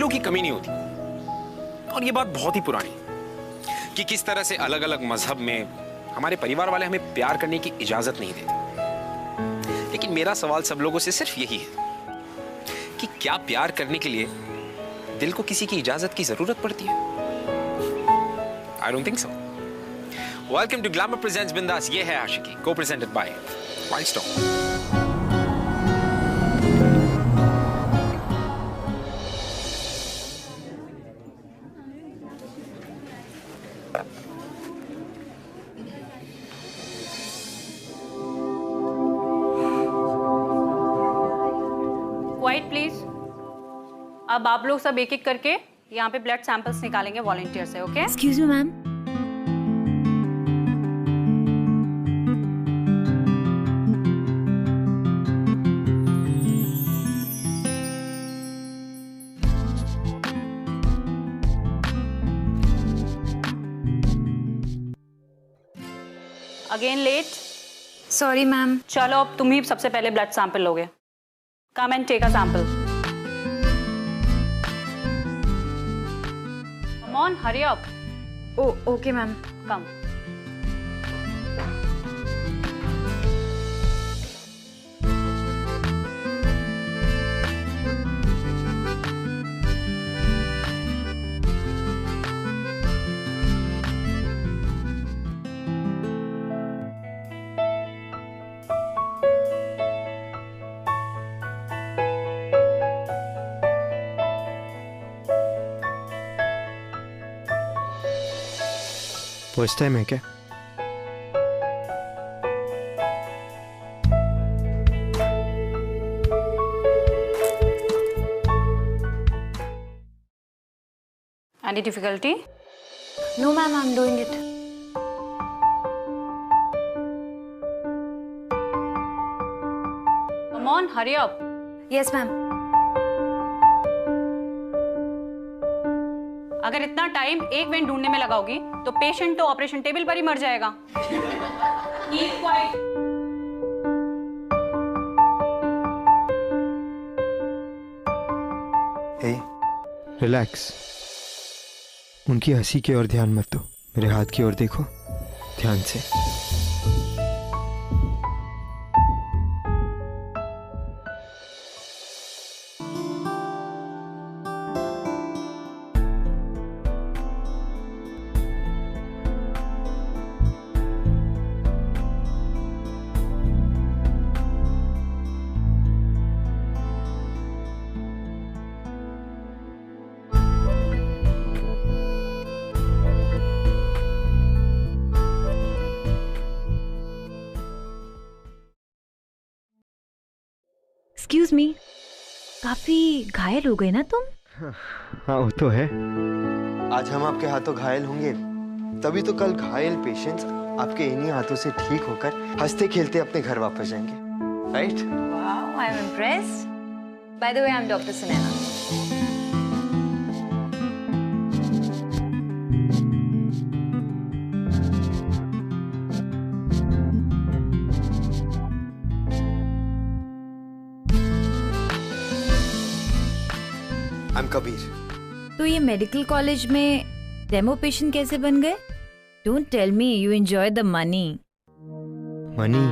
दिलों की कमी नहीं होती। और ये बात बहुत ही पुरानी कि किस तरह से अलग अलग मजहब में हमारे परिवार वाले हमें प्यार करने की इजाजत नहीं देते। लेकिन मेरा सवाल सब लोगों से सिर्फ यही है कि क्या प्यार करने के लिए दिल को किसी की इजाजत की जरूरत पड़ती है? I don't think so. Welcome to glamour presents Bindaas, ये है Aashiqui, co presented by Wildstone. Quiet please. अब आप लोग सब एक एक करके यहाँ पे ब्लड सैंपल्स निकालेंगे वॉलंटियर से, okay? Excuse me ma'am. Again late. Sorry ma'am. चलो अब तुम ही सबसे पहले ब्लड सैंपल लोगे। Come and take a sample. Come on, hurry up. Okay ma'am. Come. First time है क्या? Any difficulty? No ma'am, I am doing it. Come on, hurry up. Yes ma'am. अगर इतना टाइम एक when ढूंढने में लगाओगी तो patient तो operation table पर ही मर जाएगा। Keep quiet. हे, रिलैक्स। उनकी हंसी की ओर ध्यान मत दो, मेरे हाथ की ओर देखो ध्यान से। एक्सक्यूज मी, काफी घायल हो गए ना तुम? हाँ वो तो है। आज हम आपके हाथों घायल होंगे, तभी तो कल घायल पेशेंट्स आपके इन्हीं हाथों से ठीक होकर हंसते खेलते अपने घर वापस जाएंगे, right? Wow, I am impressed. By the way, I am doctor Sunaina. I am Kabir. तो ये मेडिकल कॉलेज में डेमो पेशेंट कैसे बन गए? Don't tell me you enjoy the money. Money?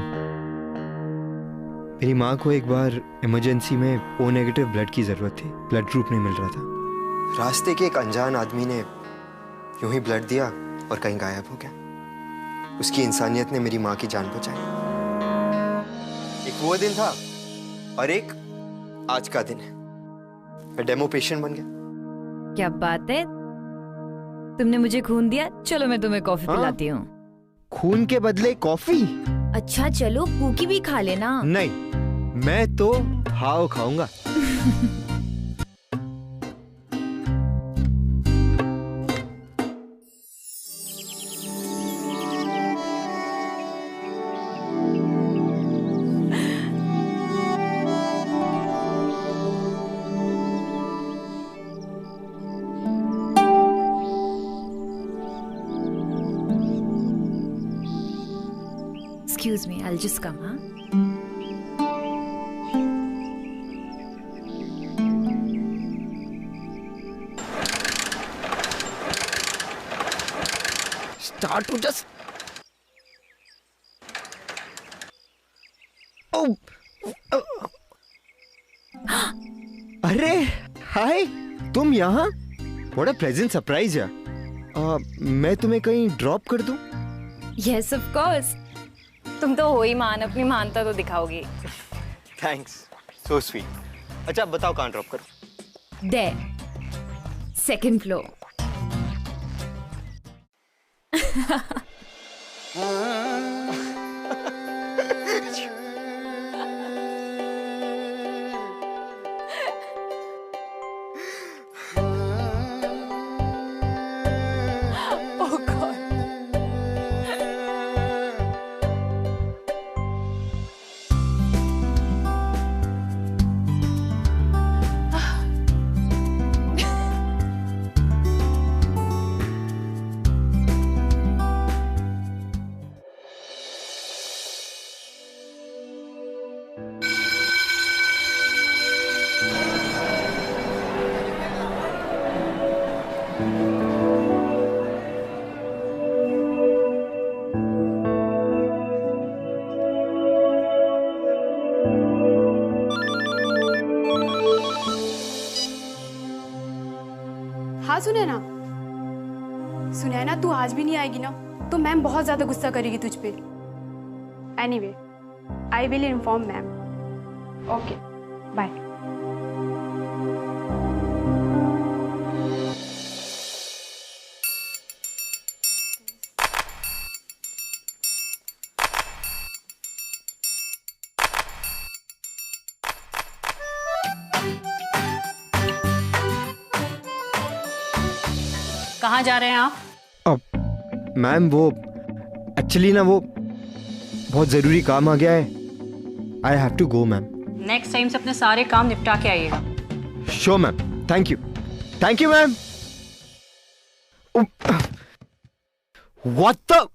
मेरी माँ को एक बार इमरजेंसी में ओ नेगेटिव ब्लड की जरूरत थी, ब्लड ग्रुप नहीं मिल रहा था। रास्ते के एक अनजान आदमी ने यूं ही ब्लड दिया और कहीं गायब हो गया। उसकी इंसानियत ने मेरी माँ की जान बचाई। एक वो दिन था और एक आज का दिन है। मैं डेमो पेशेंट बन गया। क्या बात है, तुमने मुझे खून दिया। चलो मैं तुम्हें कॉफी पिलाती हूँ। खून के बदले कॉफी? अच्छा चलो, कुकी भी खा लेना। नहीं, मैं तो हाव खाऊंगा। Excuse me, I'll just come, huh? start to just. Oh. अरे हाय, तुम यहाँ? What a pleasant surprise यार. मैं तुम्हें कहीं ड्रॉप कर दूं? Yes, of course. तुम तो हो ही मान, अपनी मानता तो दिखाओगी. Thanks, so sweet. अच्छा बताओ कहाँ ड्रॉप करूं? There. Second floor. Oh God. हाँ सुनैना, सुनैना तू आज भी नहीं आएगी ना तो मैम बहुत ज्यादा गुस्सा करेगी तुझ पे. Anyway, I will inform ma'am. Okay, bye. कहाँ जा रहे हैं आप? अब मैम वो एक्चुअली ना वो बहुत जरूरी काम आ गया है. I have to go ma'am. Next time से अपने सारे काम निपटा के आइएगा. Sure ma'am. Thank you. Thank you ma'am. What the.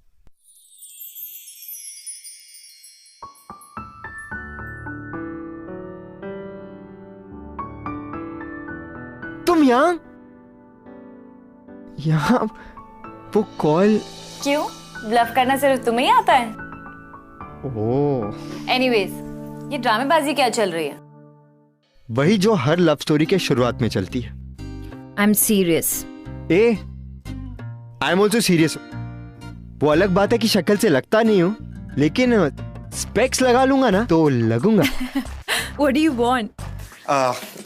तुम यहाँ वो कॉल. क्यों? ब्लफ करना सिर्फ तुम्हें ही आता है? ओह. एनीवेज, ये ड्रामेबाजी क्या चल रही है? वही जो हर लव स्टोरी के शुरुआत में चलती है. I am serious. I am also serious. वो अलग बात है कि शक्ल से लगता नहीं हूँ, लेकिन स्पेक्स लगा लूंगा ना तो लगूंगा. What do you want?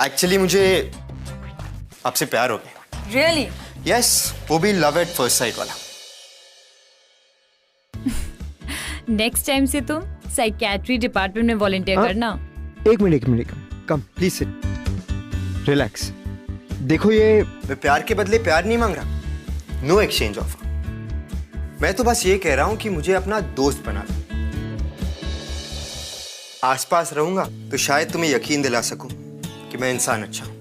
Actually मुझे आपसे प्यार हो गया. Really? यस, वो भी लव एट फर्स्ट साइट वाला. नेक्स्ट टाइम से तुम साइकियाट्री डिपार्टमेंट में वॉलंटियर करना. एक minute. Come please sit. Relax. देखो, ये मैं प्यार के बदले प्यार नहीं मांग रहा. No exchange offer. मैं तो बस ये कह रहा हूं कि मुझे अपना दोस्त बना लो. आसपास रहूंगा तो शायद तुम्हें यकीन दिला सकूं कि मैं इंसान अच्छा हूं.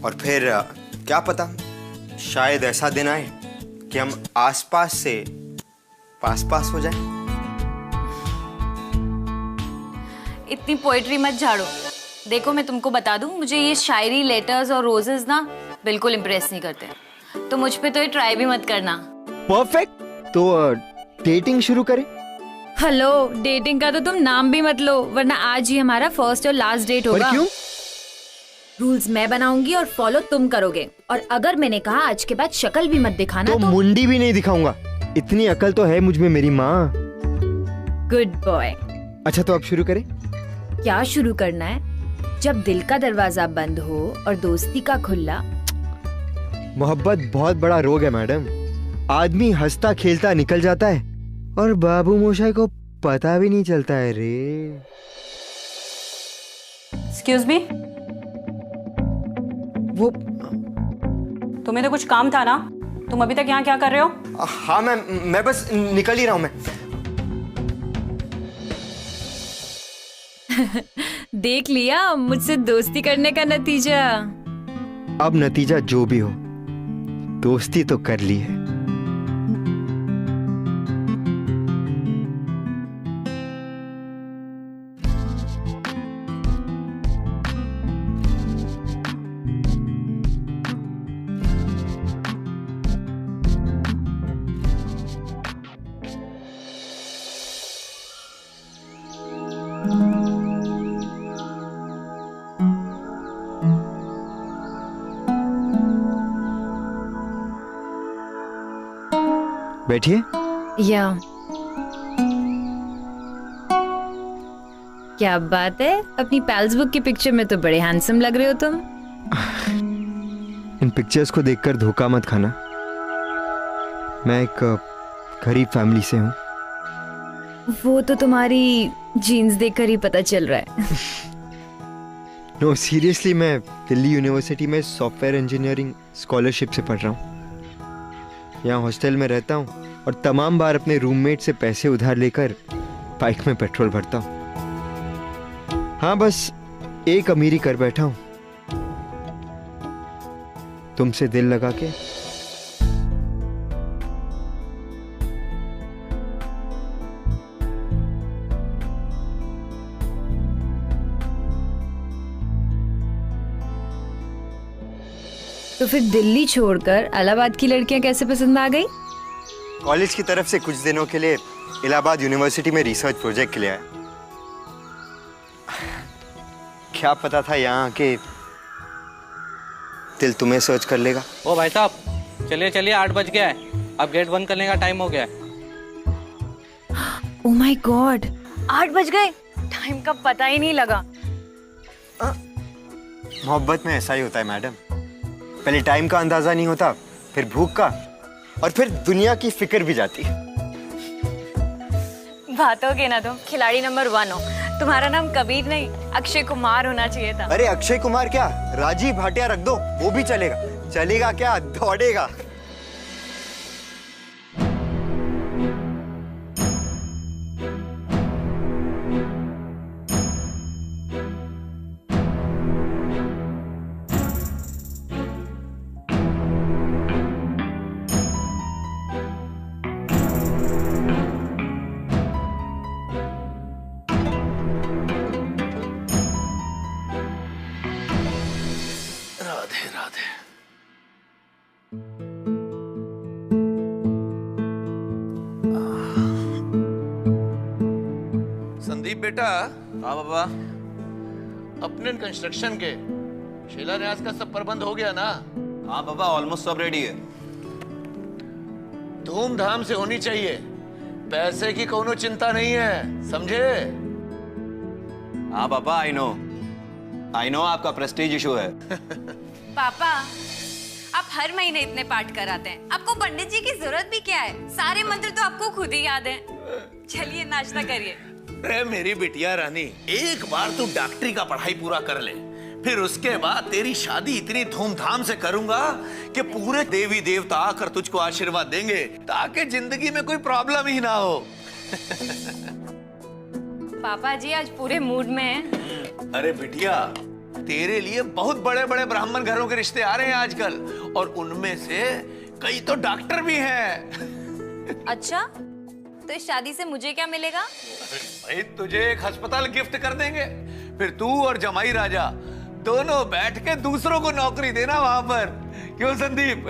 और फिर क्या पता, शायद ऐसा दिन आए कि हम आसपास से पास हो जाएं. इतनी पोएट्री मत झाड़ो. देखो, मैं तुमको बता दूं, मुझे ये शायरी, लेटर्स और रोजेस ना बिल्कुल इम्प्रेस नहीं करते. तो मुझ पे तो ये ट्राई भी मत करना. परफेक्ट. तो डेटिंग शुरू करें? हेलो, डेटिंग का तो तुम नाम भी मत लो, वरना आज ही हमारा फर्स्ट और लास्ट डेट होगा. पर क्यों? रूल्स मैं बनाऊंगी और फॉलो तुम करोगे. और अगर मैंने कहा आज के बाद शक्ल भी मत दिखाना तो मुंडी भी नहीं दिखाऊंगा. इतनी अकल तो है मुझ में मेरी माँ. Good boy. अच्छा, तो अब शुरू करें? क्या शुरू करना है? जब दिल का दरवाजा बंद हो और दोस्ती का खुला. मोहब्बत बहुत बड़ा रोग है मैडम. आदमी हंसता खेलता निकल जाता है और बाबू मोशाई को पता भी नहीं चलता है रे. एक्सक्यूज मी, वो तुम्हें तो कुछ काम था ना? तुम अभी तक यहाँ क्या कर रहे हो? हाँ मैम, मैं बस निकल ही रहा हूँ. मैं देख लिया मुझसे दोस्ती करने का नतीजा. अब नतीजा जो भी हो, दोस्ती तो कर ली है. बैठिए। या क्या बात है, अपनी पैल्स बुक की पिक्चर में तो बड़े हैंडसम लग रहे हो तुम। इन पिक्चर्स को देखकर धोखा मत खाना। मैं एक गरीब फैमिली से हूँ। वो तो तुम्हारी जीन्स देखकर ही पता चल रहा है। नो सीरियसली, मैं दिल्ली यूनिवर्सिटी में सॉफ्टवेयर इंजीनियरिंग स्कॉलरशिप से पढ़ रहा हूँ। यहाँ हॉस्टल में रहता हूँ और तमाम बार अपने रूममेट से पैसे उधार लेकर बाइक में पेट्रोल भरता हूँ। हाँ, बस एक अमीरी कर बैठा हूँ, तुमसे दिल लगा के। तो फिर दिल्ली छोड़कर इलाहाबाद की लड़कियां कैसे पसंद आ गई? कॉलेज की तरफ से कुछ दिनों के लिए इलाहाबाद यूनिवर्सिटी में रिसर्च प्रोजेक्ट के लिए आया। क्या पता था यहाँ आके दिल तुम्हें सर्च कर लेगा। ओ भाई साहब, चलिए चलिए, 8 बज गया है, अब गेट बंद करने का टाइम हो गया है। ओह माय गॉड, 8 बज गए, टाइम का पता ही नहीं लगा। मोहब्बत में ऐसा ही होता है मैडम, पहले टाइम का अंदाजा नहीं होता, फिर भूख का, और फिर दुनिया की फिक्र भी जाती है। बातों के ना तुम खिलाड़ी नंबर 1 हो। तुम्हारा नाम कबीर नहीं, अक्षय कुमार होना चाहिए था। अरे अक्षय कुमार क्या, राजीव भाटिया रख दो, वो भी चलेगा। चलेगा क्या, दौड़ेगा। राधे राधे। संदीप बेटा। हाँ बाबा। अपने कंस्ट्रक्शन के शिलान्यास का सब प्रबंध हो गया ना? हाँ बाबा, ऑलमोस्ट सब रेडी है। धूमधाम से होनी चाहिए, पैसे की कोनो चिंता नहीं है, समझे? हाँ पापा, आई नो आपका प्रेस्टीज इशू है। पापा, आप हर महीने इतने पाठ कराते हैं, आपको पंडित जी की जरूरत भी क्या है? सारे मंत्र तो आपको खुद ही याद हैं। चलिए नाश्ता करिए। अरे मेरी बिटिया रानी, एक बार तू डॉक्टरी का पढ़ाई पूरा कर ले, फिर उसके बाद तेरी शादी इतनी धूमधाम से करूंगा कि पूरे देवी देवता आकर तुझको आशीर्वाद देंगे, ताकि जिंदगी में कोई प्रॉब्लम ही ना हो। पापा जी आज पूरे मूड में हैं। अरे बिटिया, तेरे लिए बहुत बड़े बड़े ब्राह्मण घरों के रिश्ते आ रहे हैं आजकल, और उनमें से कई तो डॉक्टर भी हैं। अच्छा, तो इस शादी से मुझे क्या मिलेगा? भाई तुझे एक अस्पताल गिफ्ट कर देंगे, फिर तू और जमाई राजा दोनों बैठ के दूसरों को नौकरी देना वहां पर। क्यों संदीप?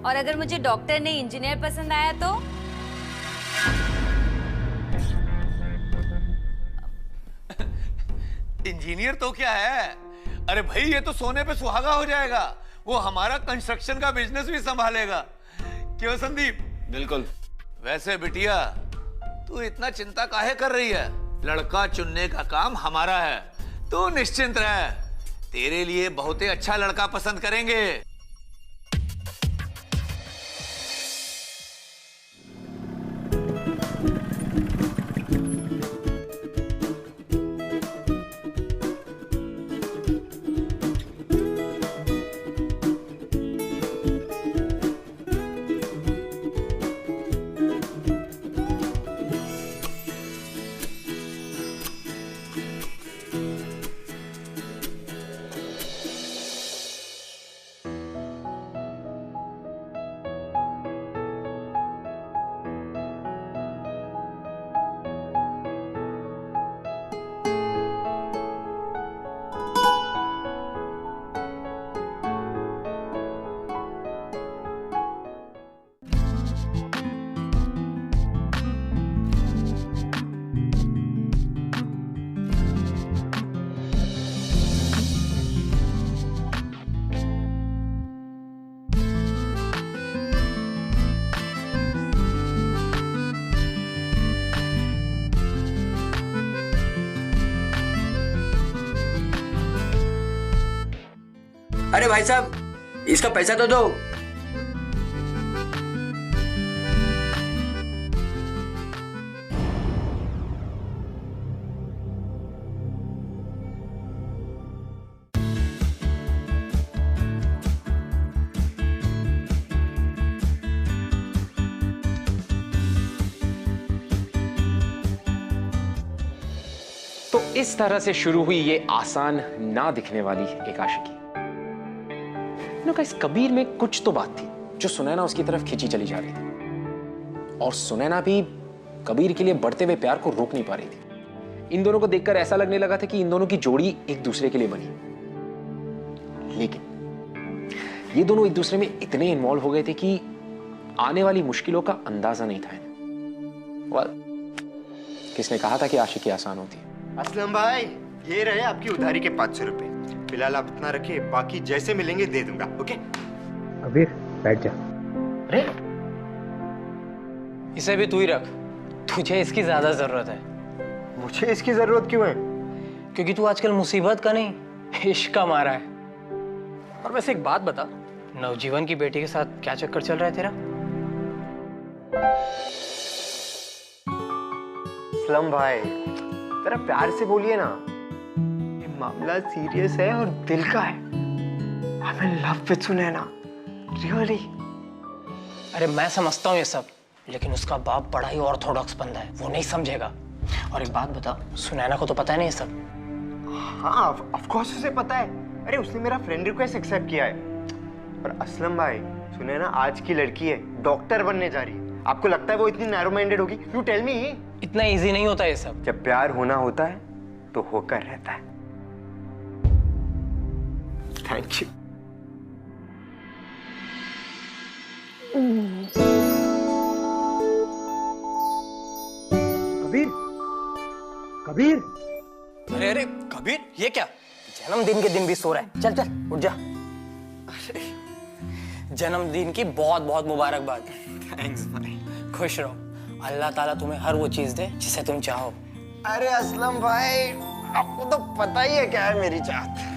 और अगर मुझे डॉक्टर नहीं इंजीनियर पसंद आया तो? इंजीनियर तो क्या है, अरे भाई ये तो सोने पे सुहागा हो जाएगा, वो हमारा कंस्ट्रक्शन का बिजनेस भी संभालेगा। क्यों संदीप? बिल्कुल। वैसे बिटिया, तू इतना चिंता काहे कर रही है? लड़का चुनने का काम हमारा है, तू निश्चिंत रह, तेरे लिए बहुत ही अच्छा लड़का पसंद करेंगे। अरे भाई साहब, इसका पैसा तो दो। तो इस तरह से शुरू हुई ये आसान ना दिखने वाली एक आशिकी। गाइस, कबीर में कुछ तो बात थी जो सुनैना उसकी तरफ खींची चली जा रही थी, और सुनैना भी कबीर के लिए बढ़ते हुए प्यार को रोक नहीं पा रही थी। इन दोनों को देखकर ऐसा लगने लगा था कि इन दोनों की जोड़ी एक दूसरे के लिए बनी, लेकिन ये दोनों एक दूसरे में इतने इन्वॉल्व हो गए थे कि आने वाली मुश्किलों का अंदाजा नहीं था इन्हें। किसने कहा था कि आशिकी आसान होती है? असलम भाई, ये रहे आपकी उधारी के 500 रुपए। फिलहाल आप इतना रखिए, बाकी जैसे मिलेंगे दे दूंगा। ओके कबीर, बैठ जा। अरे इसे भी तू ही रख, तुझे इसकी ज्यादा जरूरत है। मुझे इसकी जरूरत क्यों है? क्योंकि तू आजकल मुसीबत का नहीं, इश्क का मारा है। और वैसे एक बात बता, नवजीवन की बेटी के साथ क्या चक्कर चल रहा है तेरा? असलम भाई, जरा प्यार से बोलिए ना, ये मामला सीरियस है और दिल का है। I'm in love with Sunaina, really? अरे मैं समझता हूँ ये सब, लेकिन उसका बाप बड़ा ही ऑर्थोडॉक्स बंदा है, वो नहीं समझेगा। और एक बात बता, सुनैना को तो पता है नहीं ये सब? हाँ, ऑफ कोर्स उसे पता है। अरे उसने मेरा फ्रेंड रिक्वेस्ट एक्सेप्ट किया है। और असलम भाई, सुनैना आज की लड़की है, डॉक्टर बनने जा रही है। आपको लगता है वो इतनी नैरो माइंडेड होगी? You tell me. इतना इजी नहीं होता ये सब। जब प्यार होना होता है तो होकर रहता है। Thank you. कबीर, कबीर। अरे अरे कबीर, ये क्या? जन्मदिन के दिन भी सो रहा है। चल चल उठ जा। जन्मदिन की बहुत बहुत मुबारकबाद। थैंक्स भाई। खुश रहो, अल्लाह ताला तुम्हें हर वो चीज दे जिसे तुम चाहो। अरे असलम भाई, आपको तो पता ही है क्या है मेरी चाहत।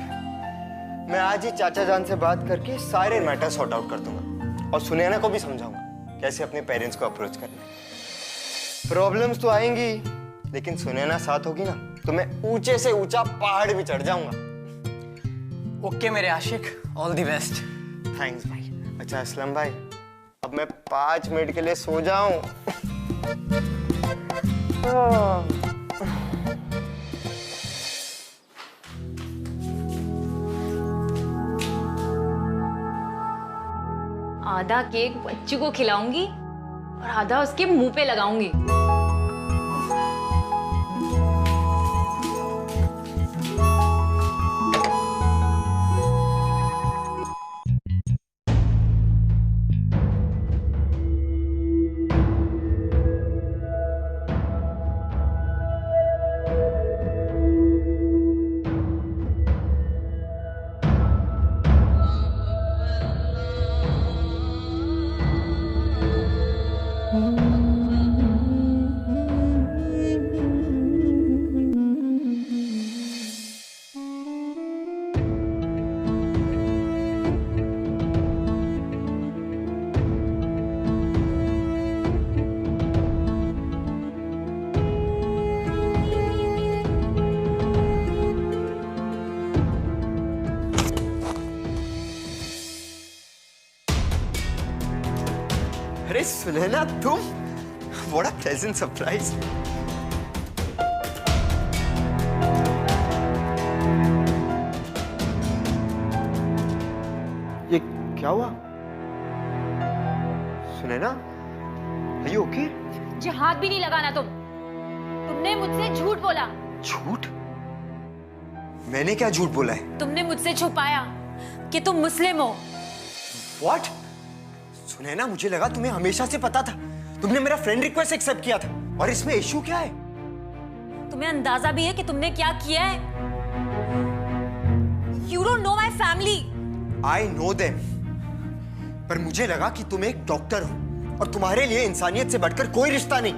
मैं आज ही चाचा जान से बात करके सारे मैटर सॉर्ट आउट कर दूंगा, और सुनैना को भी समझाऊंगा कैसे अपने पेरेंट्स को अप्रोच करना है। प्रॉब्लम्स तो आएंगी, लेकिन सुनैना साथ होगी ना तो मैं ऊंचे से ऊंचा पहाड़ भी चढ़ जाऊंगा। ओके मेरे आशिक, ऑल द बेस्ट। थैंक्स भाई। अच्छा असलम भाई, अब मैं 5 मिनट के लिए सो जाऊं। आधा केक बच्चू को खिलाऊंगी और आधा उसके मुंह पे लगाऊंगी। अरे सुनैना, तुम? What a pleasant surprise. ये क्या हुआ? Sunaina, are you okay? मुझे हाथ भी नहीं लगाना तुमने मुझसे झूठ बोला। झूठ? मैंने क्या झूठ बोला है? तुमने मुझसे छुपाया कि तुम मुस्लिम हो। What? सुनैना, मुझे लगा तुम्हें हमेशा से पता था। तुमने मेरा फ्रेंड रिक्वेस्ट एक्सेप्ट किया था, और इसमें इशू क्या है? तुम्हें अंदाजा भी है कि तुमने क्या किया है? You don't know my family. I know them. पर मुझे लगा कि तुम एक डॉक्टर हो, और तुम्हारे लिए इंसानियत से बढ़कर कोई रिश्ता नहीं।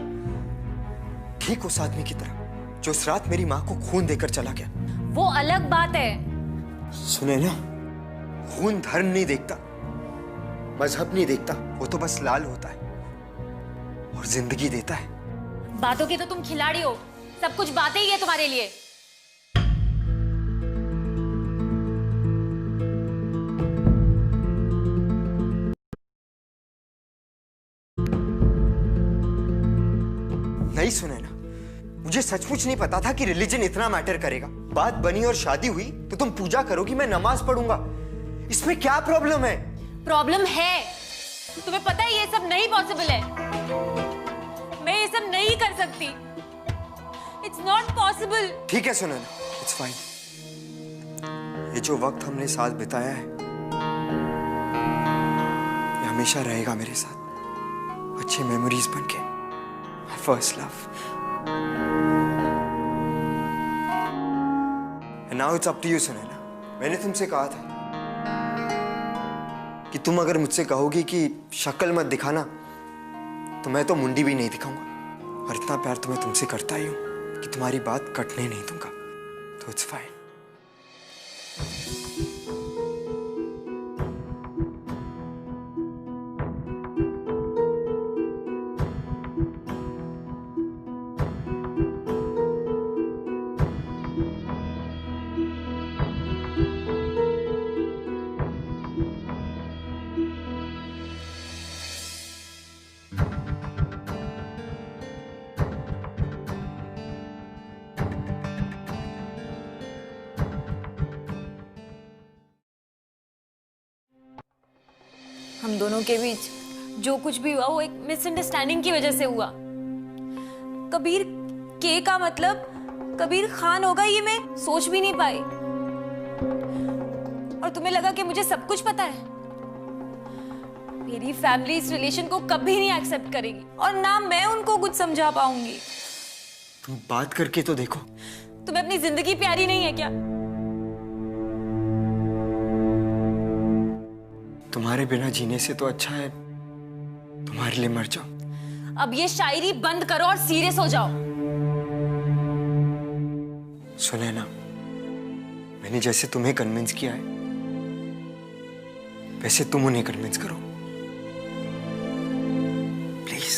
ठीक उस आदमी की तरह जो उस रात मेरी माँ को खून देकर चला गया। वो अलग बात है। सुनैना, खून धर्म नहीं देखता, मजहब नहीं देखता, वो तो बस लाल होता है और जिंदगी देता है। बातों के तो तुम खिलाड़ी हो, सब कुछ बातें ही है तुम्हारे लिए। नहीं सुनैना, मुझे सचमुच नहीं पता था कि रिलीजन इतना मैटर करेगा। बात बनी और शादी हुई तो तुम पूजा करोगी, मैं नमाज पढ़ूंगा। इसमें क्या प्रॉब्लम है? प्रॉब्लम है, तुम्हें पता है ये सब नहीं पॉसिबल है। मैं ये सब नहीं कर सकती। It's not possible. ठीक है सुनैना, इट्स फाइन। ये जो वक्त हमने साथ बिताया है ये हमेशा रहेगा मेरे साथ, अच्छी मेमोरीज बनके। My first love. And now it's up to you, Sunaina. मैंने तुमसे कहा था कि तुम अगर मुझसे कहोगी कि शक्ल मत दिखाना तो मैं तो मुंडी भी नहीं दिखाऊंगा। और इतना प्यार तो मैं तुमसे करता ही हूं कि तुम्हारी बात कटने नहीं दूंगा। तो इट्स फाइन। हम दोनों के बीच जो कुछ भी हुआ वो एक मिसअंडरस्टैंडिंग की वजह से हुआ। कबीर के का मतलब कबीर खान होगा ये मैं सोच भी नहीं पाई। और तुम्हें लगा कि मुझे सब कुछ पता है। मेरी फैमिली इस रिलेशन को कभी नहीं एक्सेप्ट करेगी और ना मैं उनको कुछ समझा पाऊंगी। तुम बात करके तो देखो। तुम्हें अपनी जिंदगी प्यारी नहीं है क्या? तुम्हारे बिना जीने से तो अच्छा है तुम्हारे लिए मर जाओ। अब ये शायरी बंद करो और सीरियस हो जाओ। सुनैना, मैंने जैसे तुम्हें कन्विंस किया है वैसे तुम उन्हें कन्विंस करो। प्लीज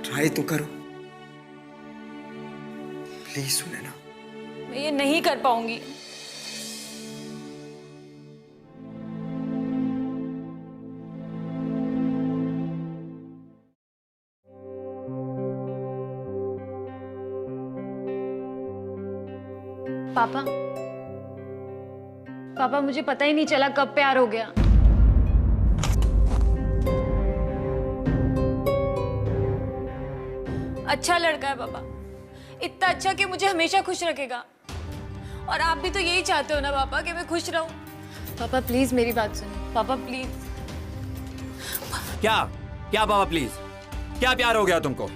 ट्राई तो करो। प्लीज सुनैना। मैं ये नहीं कर पाऊंगी। पापा, पापा मुझे पता ही नहीं चला कब प्यार हो गया। अच्छा लड़का है पापा, इतना अच्छा कि मुझे हमेशा खुश रखेगा। और आप भी तो यही चाहते हो ना पापा कि मैं खुश रहूं। पापा प्लीज मेरी बात सुनो। पापा प्लीज। क्या क्या पापा प्लीज? क्या प्यार हो गया तुमको?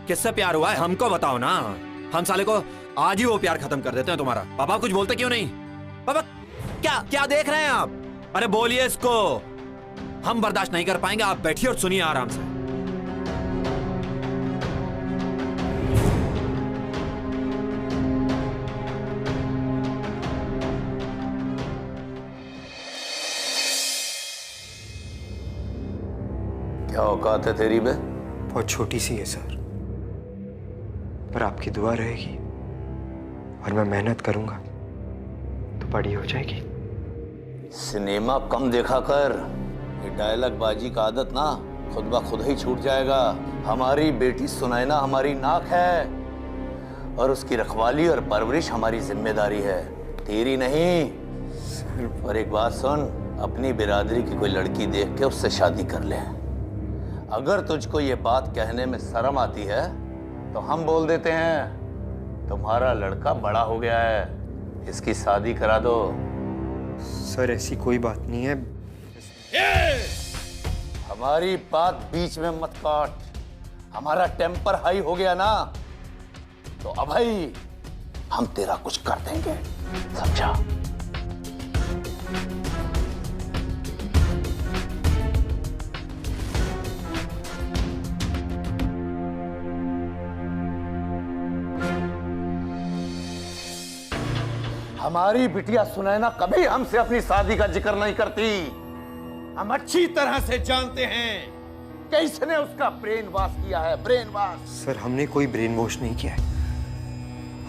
किससे प्यार हुआ है हमको बताओ ना। हम साले को आज ही वो प्यार खत्म कर देते हैं तुम्हारा। पापा कुछ बोलते क्यों नहीं? पापा क्या क्या देख रहे हैं आप? अरे बोलिए इसको। हम बर्दाश्त नहीं कर पाएंगे। आप बैठिए और सुनिए आराम से। क्या औकात है तेरी बे? बहुत छोटी सी है सर, पर आपकी दुआ रहेगी और मैं मेहनत करूंगा तो बड़ी हो जाएगी। सिनेमा कम देखा कर। ये डायलॉग बाजी का आदत ना खुद ब खुद ही छूट जाएगा। हमारी बेटी सुनैना हमारी नाक है और उसकी रखवाली और परवरिश हमारी जिम्मेदारी है, तेरी नहीं। और एक बात सुन, अपनी बिरादरी की कोई लड़की देख के उससे शादी कर ले। अगर तुझको ये बात कहने में शर्म आती है तो हम बोल देते हैं तुम्हारा लड़का बड़ा हो गया है, इसकी शादी करा दो। सर ऐसी कोई बात नहीं है। हमारी बात बीच में मत काट। हमारा टेम्पर हाई हो गया ना तो अब भाई हम तेरा कुछ कर देंगे, समझा? हमारी बिटिया सुनैना कभी हमसे अपनी शादी का जिक्र नहीं करती। हम अच्छी तरह से जानते हैं कि इसने उसका ब्रेन वॉश किया है, ब्रेन वॉश। सर, हमने कोई ब्रेन वॉश नहीं किया है।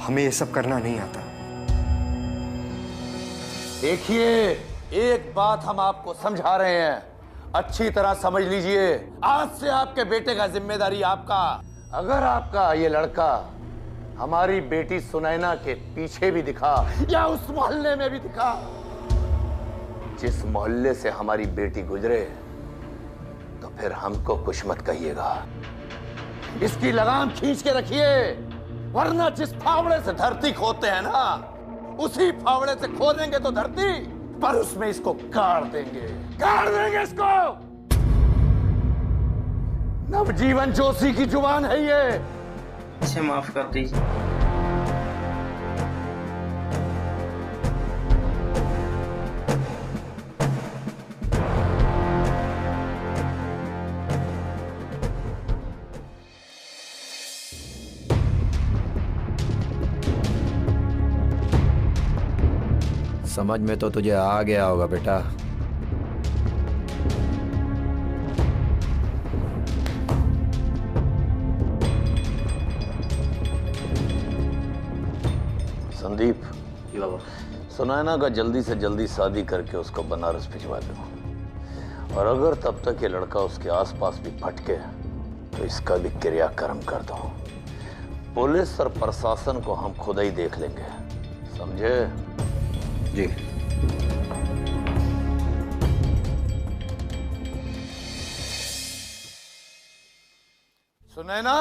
हमें ये सब करना नहीं आता। देखिए, एक बात हम आपको समझा रहे हैं, अच्छी तरह समझ लीजिए। आज से आपके बेटे का जिम्मेदारी आपका। अगर आपका ये लड़का हमारी बेटी सुनैना के पीछे भी दिखा या उस मोहल्ले में भी दिखा, जिस मोहल्ले से हमारी बेटी गुजरे, तो फिर हमको कुछ मत कहिएगा। इसकी लगाम खींच के रखिए, वरना जिस फावड़े से धरती खोदते हैं ना, उसी फावड़े से खोदेंगे तो धरती, पर उसमें इसको गाड़ देंगे, गाड़ देंगे इसको। नवजीवन जोशी की जुबान है ये। इसे माफ कर दीजिए। समझ में तो तुझे आ गया होगा बेटा। संदीप, सुनैना का जल्दी से जल्दी शादी करके उसको बनारस भिजवा दो, और अगर तब तक ये लड़का उसके आसपास भी भटके तो इसका भी क्रियाकर्म कर दो। पुलिस और प्रशासन को हम खुद ही देख लेंगे, समझे? जी। सुनैना,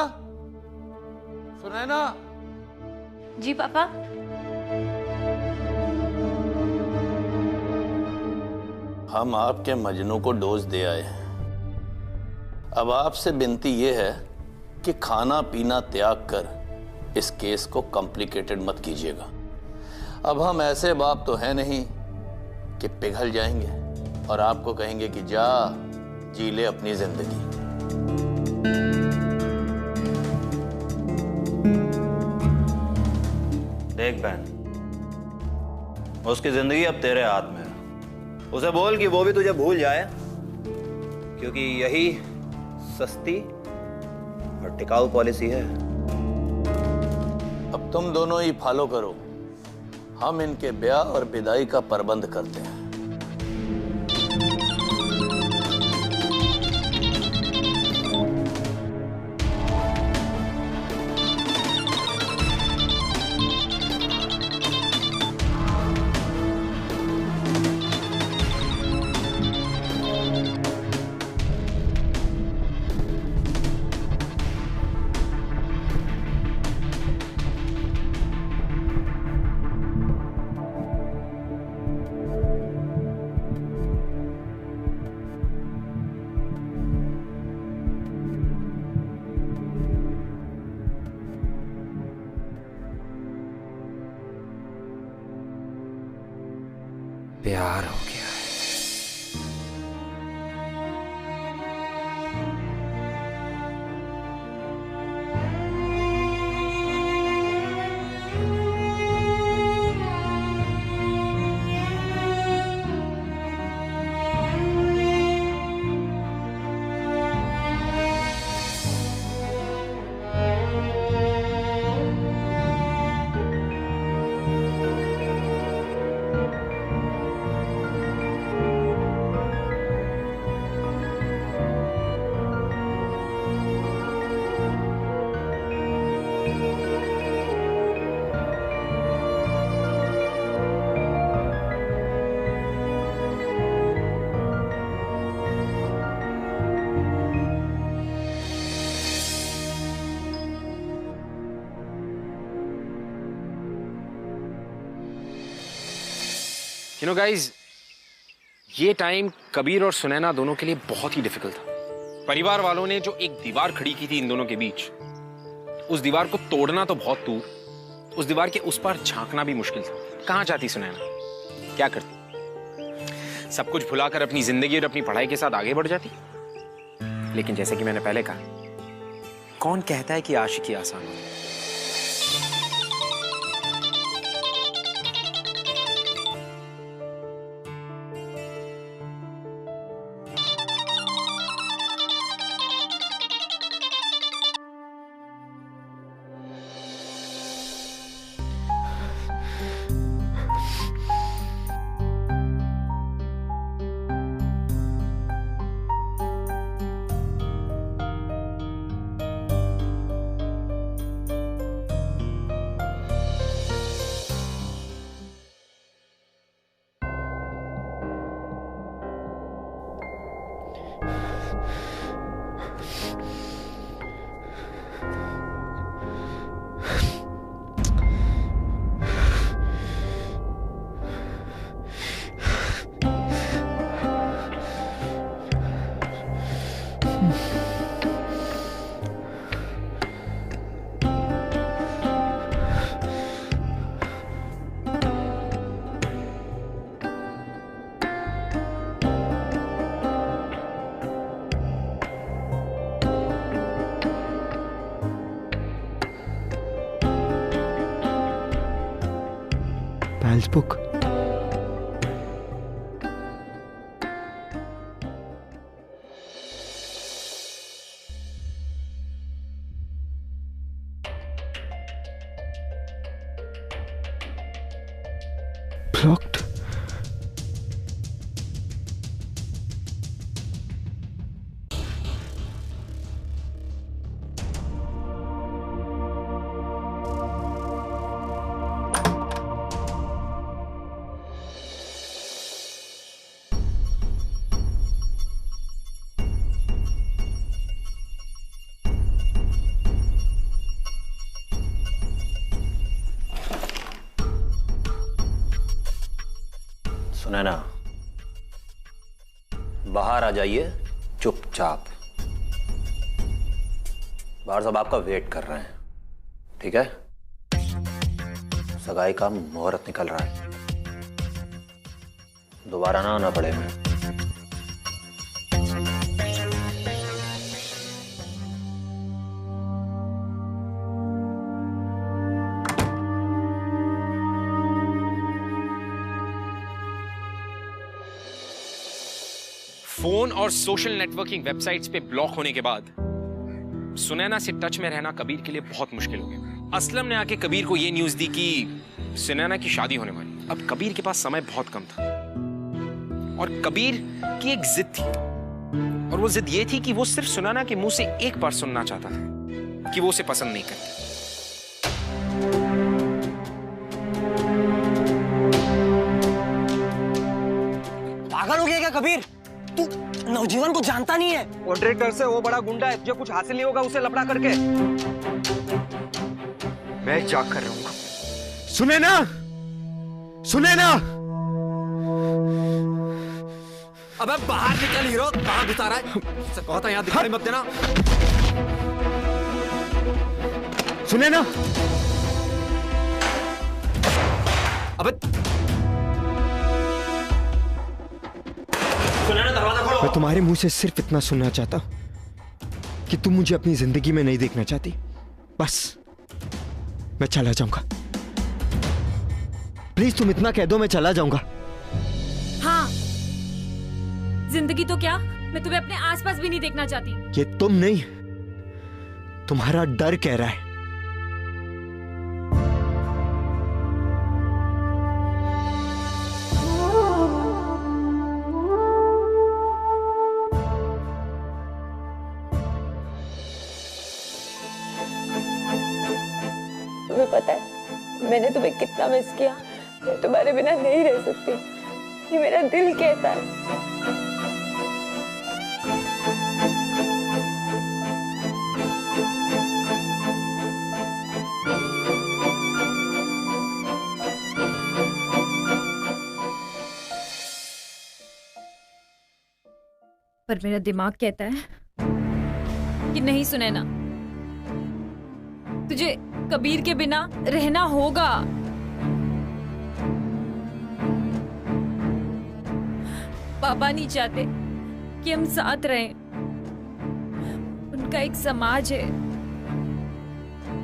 सुनैना। जी पापा। हम आपके मजनू को डोज दे आए हैं। अब आपसे विनती यह है कि खाना पीना त्याग कर इस केस को कॉम्प्लिकेटेड मत कीजिएगा। अब हम ऐसे बाप तो हैं नहीं कि पिघल जाएंगे और आपको कहेंगे कि जा जी ले अपनी जिंदगी। देख बहन, उसकी जिंदगी अब तेरे हाथ में है। उसे बोल कि वो भी तुझे भूल जाए, क्योंकि यही सस्ती और टिकाऊ पॉलिसी है। अब तुम दोनों ही फॉलो करो, हम इनके ब्याह और विदाई का प्रबंध करते हैं। प्यार हो गया है। You know guys, ये टाइम कबीर और सुनैना दोनों के लिए बहुत ही डिफिकल्ट था। परिवार वालों ने जो एक दीवार खड़ी की थी इन दोनों के बीच, उस दीवार को तोड़ना तो बहुत दूर, उस दीवार के उस पार झांकना भी मुश्किल था। कहां जाती सुनैना, क्या करती? सब कुछ भुलाकर अपनी जिंदगी और अपनी पढ़ाई के साथ आगे बढ़ जाती। लेकिन जैसे कि मैंने पहले कहा, कौन कहता है कि आशिकी आसान हो? Sales book. ब्लॉक्ड। सुनैना, बाहर आ जाइए चुपचाप। बाहर सब आपका वेट कर रहे हैं, ठीक है? सगाई का मुहूर्त निकल रहा है, दोबारा ना आना पड़े हमें। फोन और सोशल नेटवर्किंग वेबसाइट्स पे ब्लॉक होने के बाद सुनैना से टच में रहना कबीर के लिए बहुत मुश्किल हो गया। असलम ने आके कबीर को ये न्यूज़ दी कि सुनैना की शादी होने वाली। अब कबीर के पास समय बहुत कम था और कबीर की एक जिद थी, और वो जिद ये थी कि वो सिर्फ सुनैना के मुंह से एक बार सुनना चाहता था कि वो उसे पसंद नहीं करती। पागल हो गया क्या कबीर? तू नवजीवन को जानता नहीं है? मॉडरेटर से वो बड़ा गुंडा है, जो कुछ हासिल नहीं होगा उसे लपड़ा करके। मैं जाकर रहूंगा। सुनैना, सुनैना! अबे बाहर निकल हीरो, कहाँ घुसा रहा है? कहता यहाँ दिखाई मत देना। सुनैना! अबे मैं तुम्हारे मुंह से सिर्फ इतना सुनना चाहता हूं कि तुम मुझे अपनी जिंदगी में नहीं देखना चाहती। बस मैं चला जाऊंगा। प्लीज तुम इतना कह दो, मैं चला जाऊंगा। हाँ, जिंदगी तो क्या, मैं तुम्हें अपने आसपास भी नहीं देखना चाहती। ये तुम नहीं, तुम्हारा डर कह रहा है। तुम्हें पता है मैंने तुम्हें कितना मिस किया। मैं तुम्हारे बिना नहीं रह सकती, ये मेरा दिल कहता है। पर मेरा दिमाग कहता है कि नहीं सुनैना, तुझे कबीर के बिना रहना होगा। पापा नहीं चाहते कि हम साथ रहें। उनका एक समाज है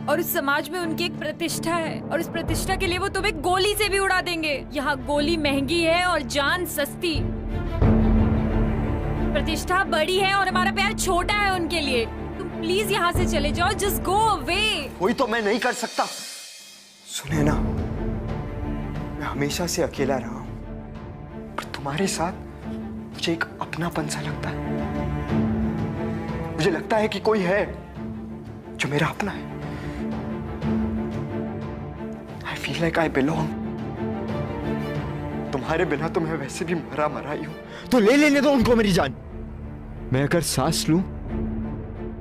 और उस समाज में उनकी एक प्रतिष्ठा है, और उस प्रतिष्ठा के लिए वो तुम्हें गोली से भी उड़ा देंगे। यहाँ गोली महंगी है और जान सस्ती। प्रतिष्ठा बड़ी है और हमारा प्यार छोटा है उनके लिए। प्लीज यहाँ से चले जाओ, जस्ट गो अवे। कोई तो मैं नहीं कर सकता। सुनैना, मैं हमेशा से अकेला रहा हूं, पर तुम्हारे साथ मुझे एक अपनापन सा लगता है। मुझे लगता है कि कोई है जो मेरा अपना है। I feel like I belong। तुम्हारे बिना तो मैं वैसे भी मरा मरा ही हूं, तो ले लेने दो उनको मेरी जान। मैं अगर सांस लूं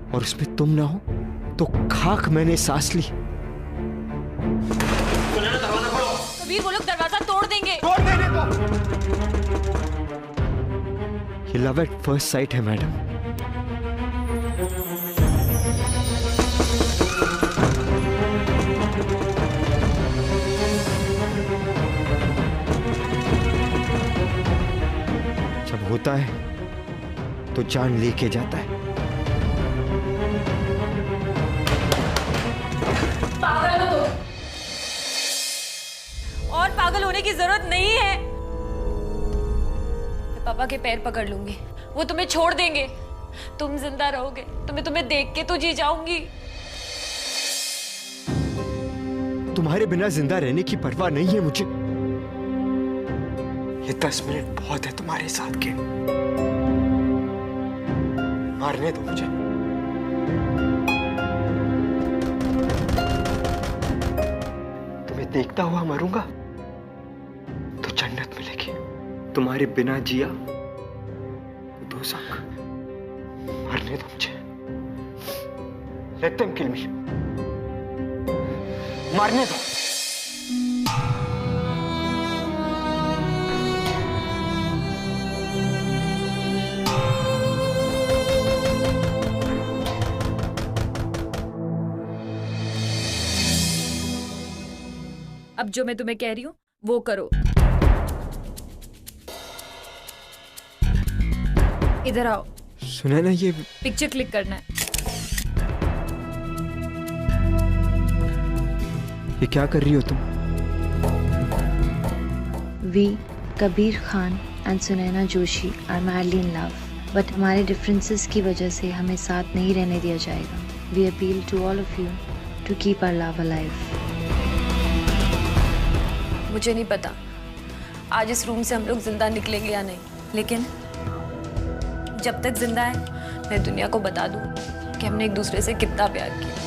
और उसमें तुम ना हो तो खाक मैंने सांस ली। कबीर, वो लोग दरवाजा तोड़ देंगे। तोड़ देने दो। ये लव एट फर्स्ट साइट है मैडम। जब होता है तो जान लेके जाता है। और और पागल होने की जरूरत नहीं है। मैं पापा के पैर पकड़ लूंगी, वो तुम्हें छोड़ देंगे, तुम जिंदा रहोगे तो मैं तुम्हें देख के तो जी जाऊंगी। तुम्हारे बिना जिंदा रहने की परवाह नहीं है मुझे। ये 10 मिनट बहुत है तुम्हारे साथ के। मारने दो मुझे। तुम्हें देखता हुआ मरूंगा तो जन्नत मिलेगी, तुम्हारे बिना जिया तो दोज़ख। मरने दो मुझे। Let them kill me. मारने दो। अब जो मैं तुम्हें कह रही हूं वो करो। इधर आओ। सुना ना, ये पिक्चर क्लिक करना है। ये क्या कर रही हो तुम? We, Kabir Khan and Sunaina Joshi are madly in love, but हमारे differences की वजह से हमें साथ नहीं रहने दिया जाएगा। We appeal to all of you to keep our love alive. मुझे नहीं पता आज इस रूम से हम लोग जिंदा निकलेंगे या नहीं, लेकिन जब तक जिंदा है मैं दुनिया को बता दूं कि हमने एक दूसरे से कितना प्यार किया।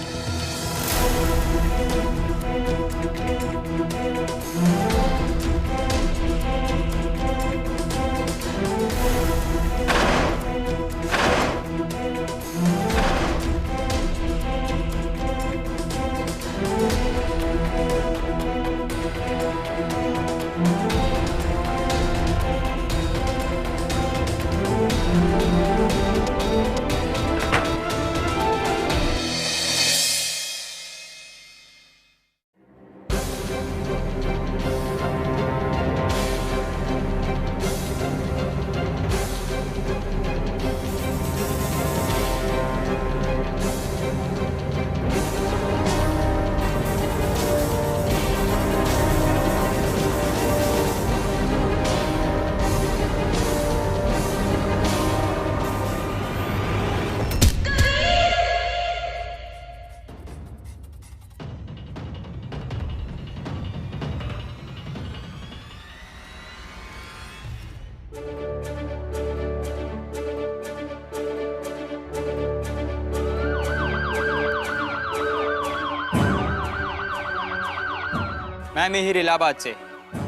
मैं मिहिर इलाहाबाद से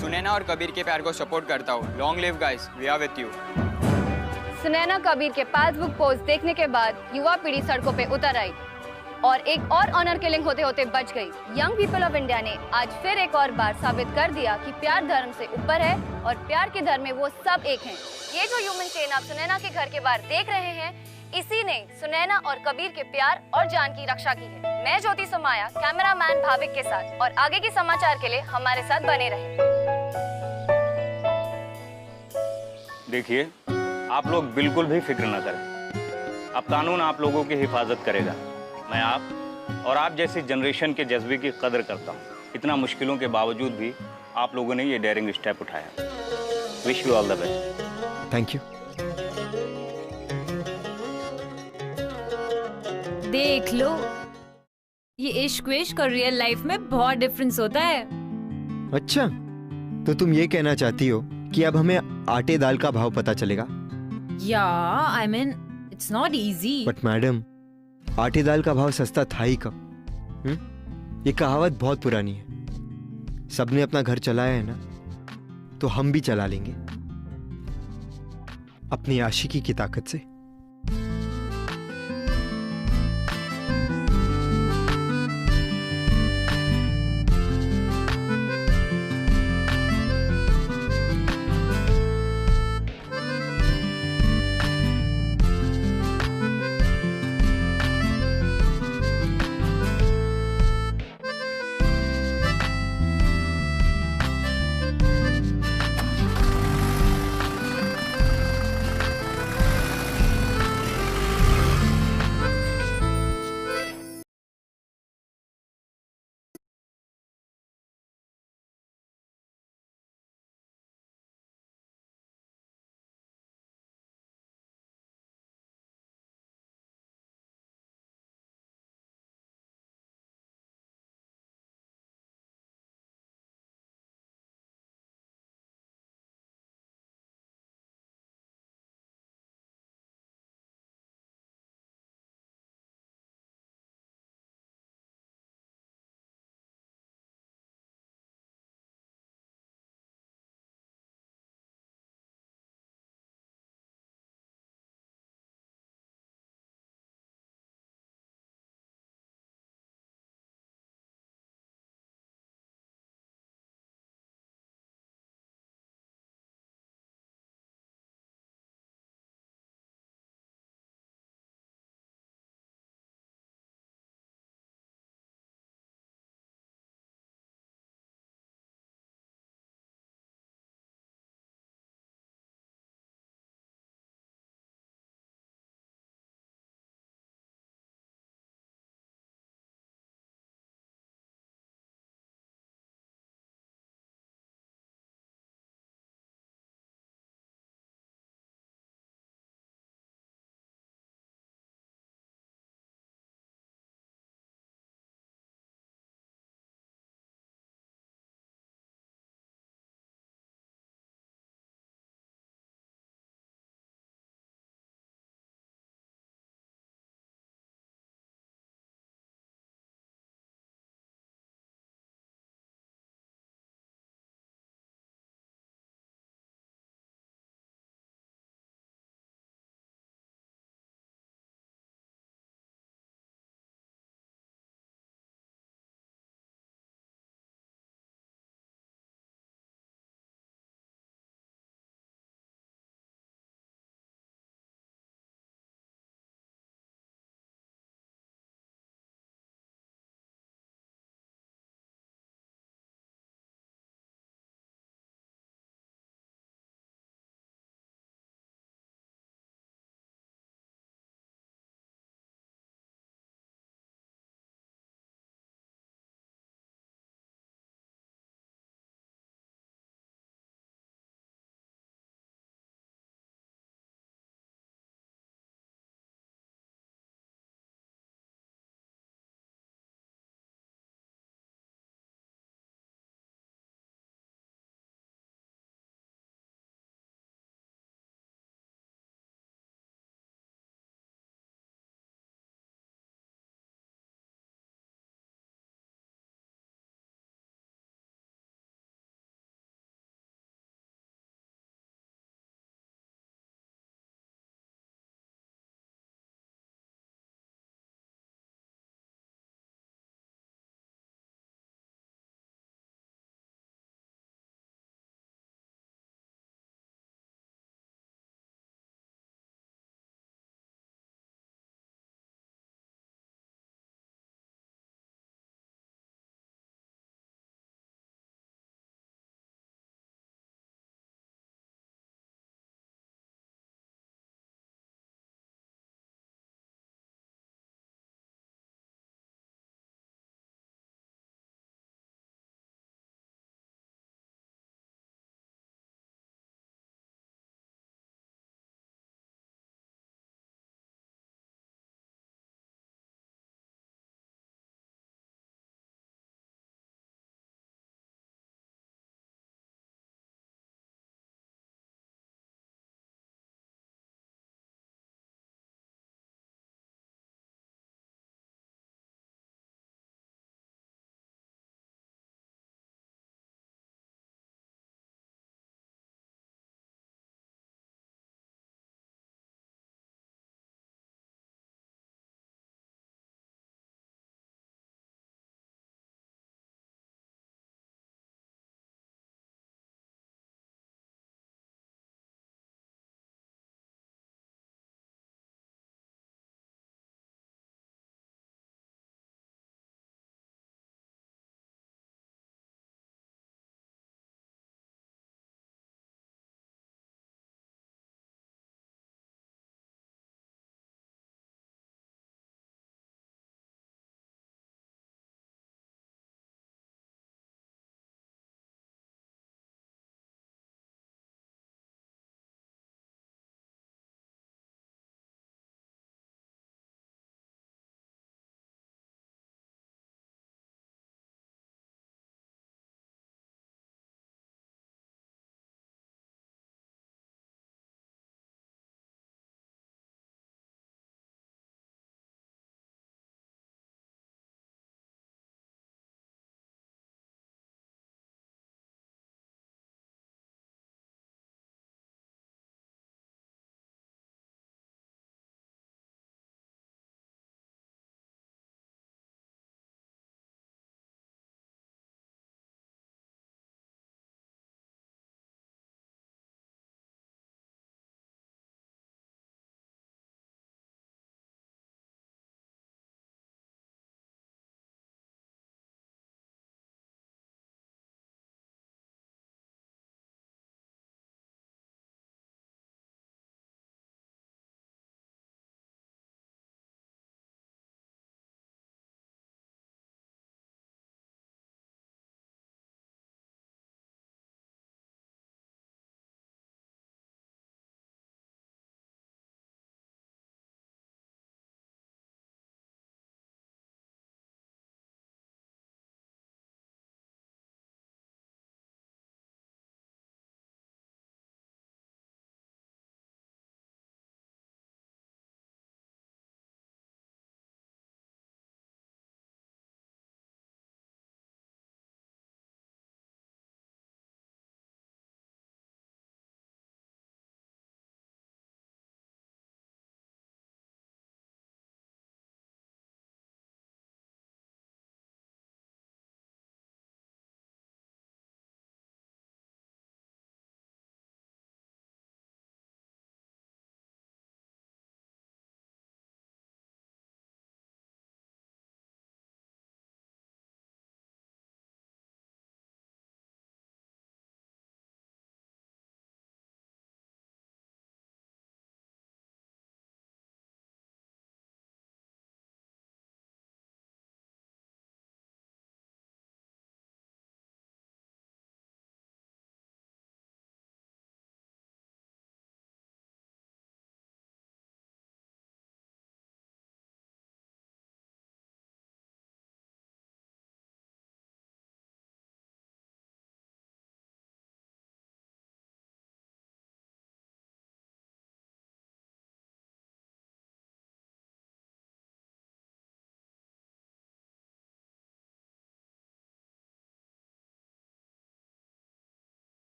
सुनैना और कबीर के प्यार को सपोर्ट करता हूँ। Long live guys, we are with you. Sunaina Kabir के पासबुक पोस्ट देखने के बाद युवा पीढ़ी सड़कों पे उतर आई और एक और ऑनर किलिंग होते होते बच गई। यंग पीपल ऑफ इंडिया ने आज फिर एक और बार साबित कर दिया कि प्यार धर्म से ऊपर है और प्यार के धर्म में वो सब एक हैं। ये जो ह्यूमन चेन आप सुनैना के घर के बाहर देख रहे हैं, इसी ने सुनैना और कबीर के प्यार और जान की रक्षा की है। मैं ज्योति समाया कैमरामैन भाविक के साथ, और आगे के समाचार के लिए हमारे साथ बने रहे। देखिए, आप लोग बिल्कुल भी फिक्र न करें। अब कानून आप लोगों की हिफाजत करेगा। मैं आप और आप जैसी जनरेशन के जज्बे की कदर करता हूँ। इतना मुश्किलों के बावजूद भी आप लोगों ने ये डेयरिंग स्टेप उठाया। Wish you all the best. Thank you. देख लो, ये इश्क विश्क और रियल लाइफ में बहुत डिफरेंस होता है। अच्छा, तो तुम ये कहना चाहती हो कि अब हमें आटे दाल का भाव पता चलेगा? या I mean it's not easy. But madam, आटे दाल का भाव सस्ता था ही कब? ये कहावत बहुत पुरानी है। सबने अपना घर चलाया है ना, तो हम भी चला लेंगे अपनी आशिकी की ताकत से।